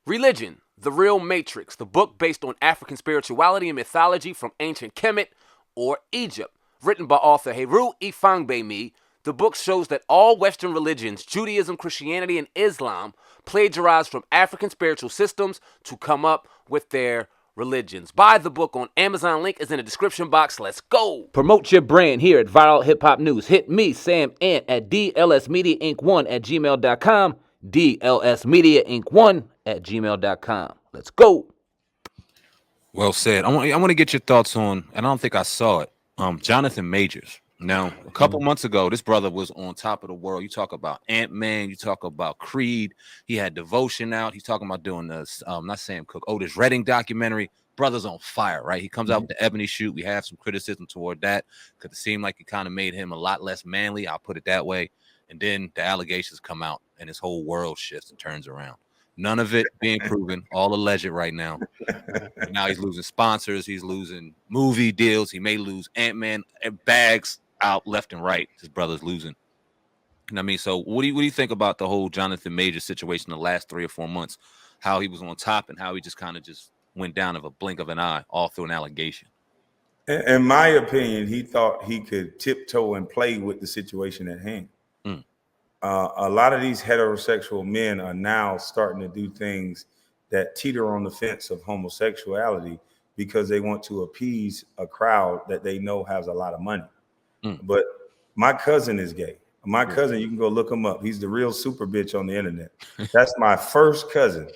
Religion, The Real Matrix, the book based on African spirituality and mythology from ancient Kemet or Egypt. Written by author Heru Ifangbemi, the book shows that all Western religions, Judaism, Christianity, and Islam, plagiarize from African spiritual systems to come up with their religions. Buy the book on Amazon. Link is in the description box. Let's go. Promote your brand here at Viral Hip Hop News. Hit me, Sam Ant, at DLSMediaInc1 at gmail.com. DLSMediaInc1 at gmail.com. Let's go. Well said. I want to get your thoughts on, and I don't think I saw it. Jonathan Majors. Now, a couple months ago, this brother was on top of the world. You talk about Ant-Man, you talk about Creed. He had Devotion out. He's talking about doing this, not Sam Cooke, Otis Redding documentary. Brother's on fire, right? He comes out with the Ebony shoot. We have some criticism toward that because it seemed like it kind of made him a lot less manly. I'll put it that way. And then the allegations come out and his whole world shifts and turns around. None of it being proven, all alleged right now. Now he's losing sponsors. He's losing movie deals. He may lose Ant-Man bags out left and right. His brother's losing. You know what I mean? So what do you think about the whole Jonathan Major situation the last 3 or 4 months? How he was on top and how he just kind of just went down of a blink of an eye all through an allegation. In my opinion, he thought he could tiptoe and play with the situation at hand. A lot of these heterosexual men are now starting to do things that teeter on the fence of homosexuality because they want to appease a crowd that they know has a lot of money. But my cousin is gay. My cousin, you can go look him up. He's the real super bitch on the internet. That's my first cousin.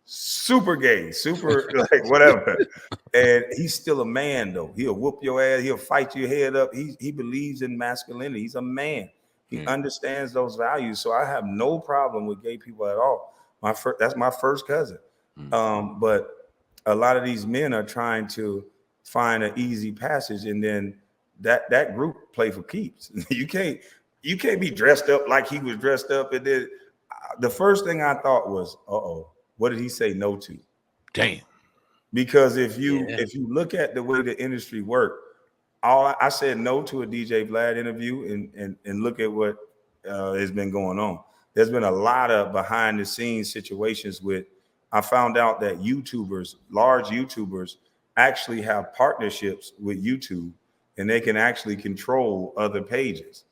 Super gay, super like whatever. And he's still a man though. He'll whoop your ass. He'll fight your head up. He believes in masculinity. He's a man. He understands those values. So I have no problem with gay people at all. That's my first cousin. But a lot of these men are trying to find an easy passage, and then that group play for keeps. You can't be dressed up like he was dressed up. And then the first thing I thought was, what did he say no to? Damn. Because if you look at the way the industry worked, I said no to a DJ Vlad interview, and look at what has been going on. There's been a lot of behind the scenes situations with. I found out that large YouTubers, actually have partnerships with YouTube, and they can actually control other pages.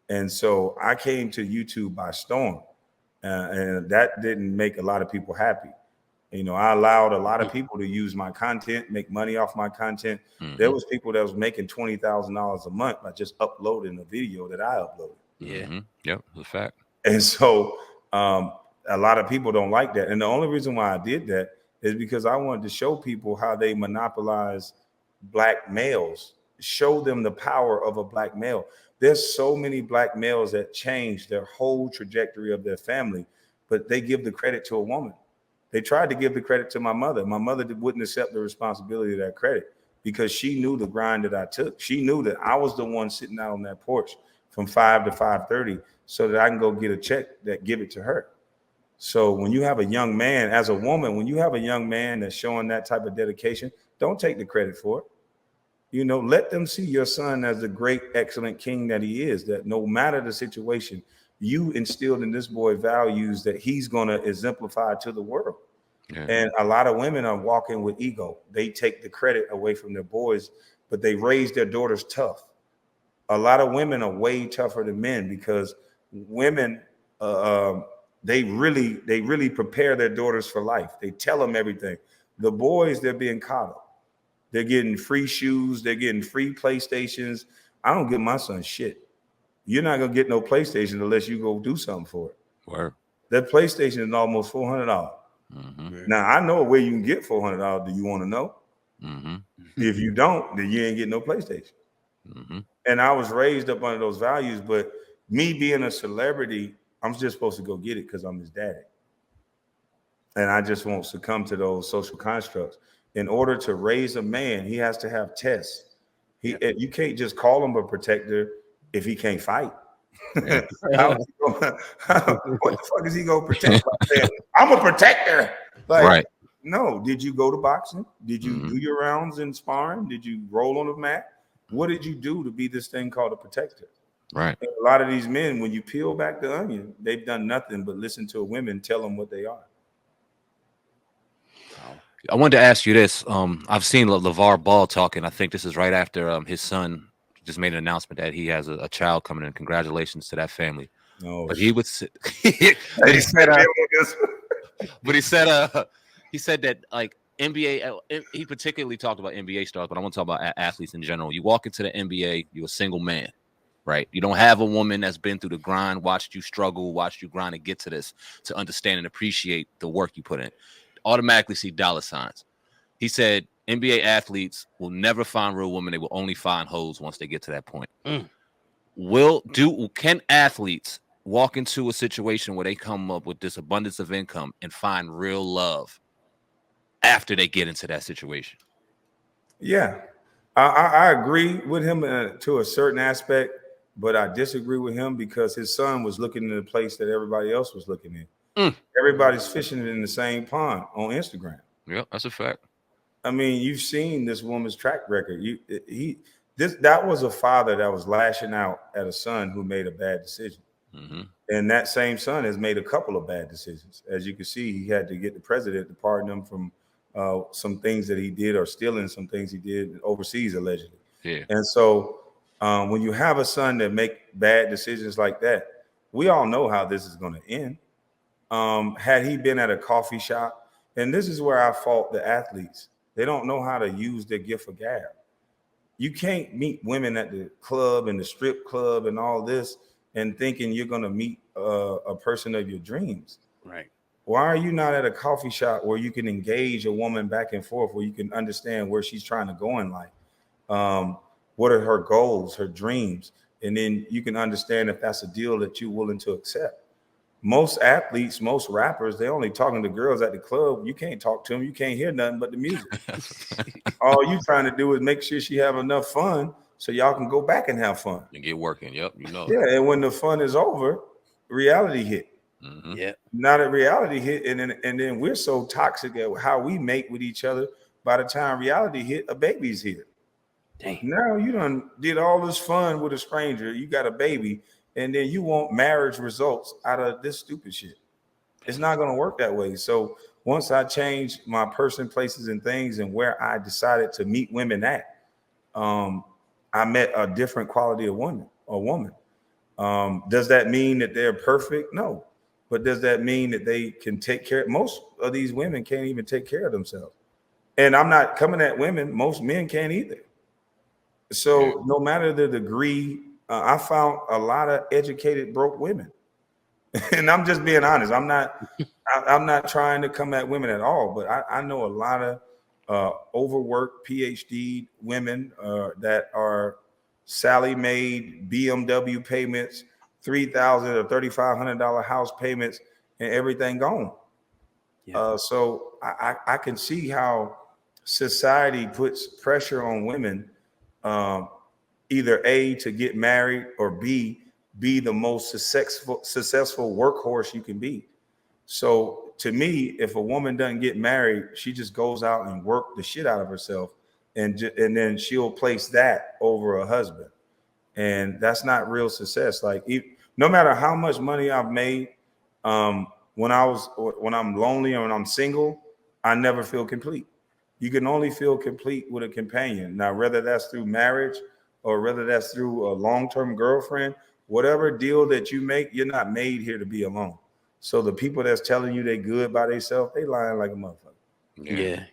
And so I came to YouTube by storm, and that didn't make a lot of people happy. You know, I allowed a lot of people to use my content, make money off my content. There was people that was making $20,000 a month by just uploading a video that I uploaded. Yep, that's a fact. And so a lot of people don't like that. And the only reason why I did that is because I wanted to show people how they monopolize black males, show them the power of a black male. There's so many black males that change their whole trajectory of their family, but they give the credit to a woman. They tried to give the credit to my mother. My mother wouldn't accept the responsibility of that credit because she knew the grind that I took. She knew that I was the one sitting out on that porch from 5 to 5:30 so that I can go get a check that give it to her. So when you have a young man, as a woman, when you have a young man that's showing that type of dedication, don't take the credit for it. You know, let them see your son as the great, excellent king that he is, that no matter the situation, you instilled in this boy values that he's going to exemplify to the world. And a lot of women are walking with ego. They take the credit away from their boys, but they raise their daughters tough. A lot of women are way tougher than men because women, they really prepare their daughters for life. They tell them everything. The boys, they're being coddled. They're getting free shoes. They're getting free PlayStations. I don't give my son shit. You're not going to get no PlayStation unless you go do something for it. Word. That PlayStation is almost $400. Now, I know where you can get $400. Do you want to know? If you don't, then you ain't getting no PlayStation. And I was raised up under those values, but me being a celebrity, I'm just supposed to go get it because I'm his daddy. And I just won't succumb to those social constructs. In order to raise a man, he has to have tests. You can't just call him a protector if he can't fight. What the fuck is he gonna protect? I'm a protector. Like, no, did you go to boxing? Did you do your rounds in sparring? Did you roll on the mat? What did you do to be this thing called a protector? Right. And a lot of these men, when you peel back the onion, they've done nothing but listen to women tell them what they are. I wanted to ask you this. I've seen LeVar Ball talking. I think this is right after his son just made an announcement that he has a child coming in. Congratulations to that family. No, But he would say, he said, but he said that like NBA. He particularly talked about NBA stars, but I want to talk about athletes in general. You walk into the NBA, you're a single man, right? You don't have a woman that's been through the grind, watched you struggle, watched you grind and get to this, to understand and appreciate the work you put in. Automatically see dollar signs. He said NBA athletes will never find real women. They will only find hoes once they get to that point. Can athletes walk into a situation where they come up with this abundance of income and find real love after they get into that situation? Yeah, I agree with him to a certain aspect, but I disagree with him because his son was looking in the place that everybody else was looking in. Everybody's fishing in the same pond on Instagram. Yeah, that's a fact. I mean, you've seen this woman's track record. That was a father that was lashing out at a son who made a bad decision. And that same son has made a couple of bad decisions. As you can see, he had to get the president to pardon him from some things that he did, or stealing some things he did overseas, allegedly. Yeah. And so when you have a son that make bad decisions like that, we all know how this is going to end. Had he been at a coffee shop, and this is where I fault the athletes. They don't know how to use their gift of gab. You can't meet women at the club and the strip club and all this and thinking you're going to meet a person of your dreams. Right. Why are you not at a coffee shop where you can engage a woman back and forth, where you can understand where she's trying to go in life? What are her goals, her dreams? And then you can understand if that's a deal that you're willing to accept. Most athletes, most rappers, they're only talking to girls at the club. You can't talk to them. You can't hear nothing but the music. All you trying to do is make sure she have enough fun so y'all can go back and have fun. And get working. Yep, you know. Yeah, and when the fun is over, reality hit. Yeah. Now that reality hit, and then we're so toxic at how we mate with each other. By the time reality hit, a baby's here. Dang. Now you done did all this fun with a stranger. You got a baby, and then you want marriage results out of this stupid shit. It's not going to work that way. So once I changed my person, places, and things, and where I decided to meet women at, I met a different quality of woman. Does that mean that they're perfect? No. But does that mean that they can take care? Most of these women can't even take care of themselves. And I'm not coming at women. Most men can't either. So no matter the degree, I found a lot of educated broke women. And I'm just being honest. I'm not trying to come at women at all, but I know a lot of overworked PhD women that are Sally Mae BMW payments, $3,000 or $3,500 house payments, and everything gone. Yeah. So I can see how society puts pressure on women, either A, to get married, or B, be the most successful workhorse you can be. So to me, if a woman doesn't get married, she just goes out and work the shit out of herself, and then she'll place that over a husband. And that's not real success. Like, no matter how much money I've made, when I'm lonely or when I'm single, I never feel complete. You can only feel complete with a companion. Now, whether that's through marriage or whether that's through a long-term girlfriend, whatever deal that you make, you're not made here to be alone. So the people that's telling you they good by themselves, they lying like a motherfucker. Yeah.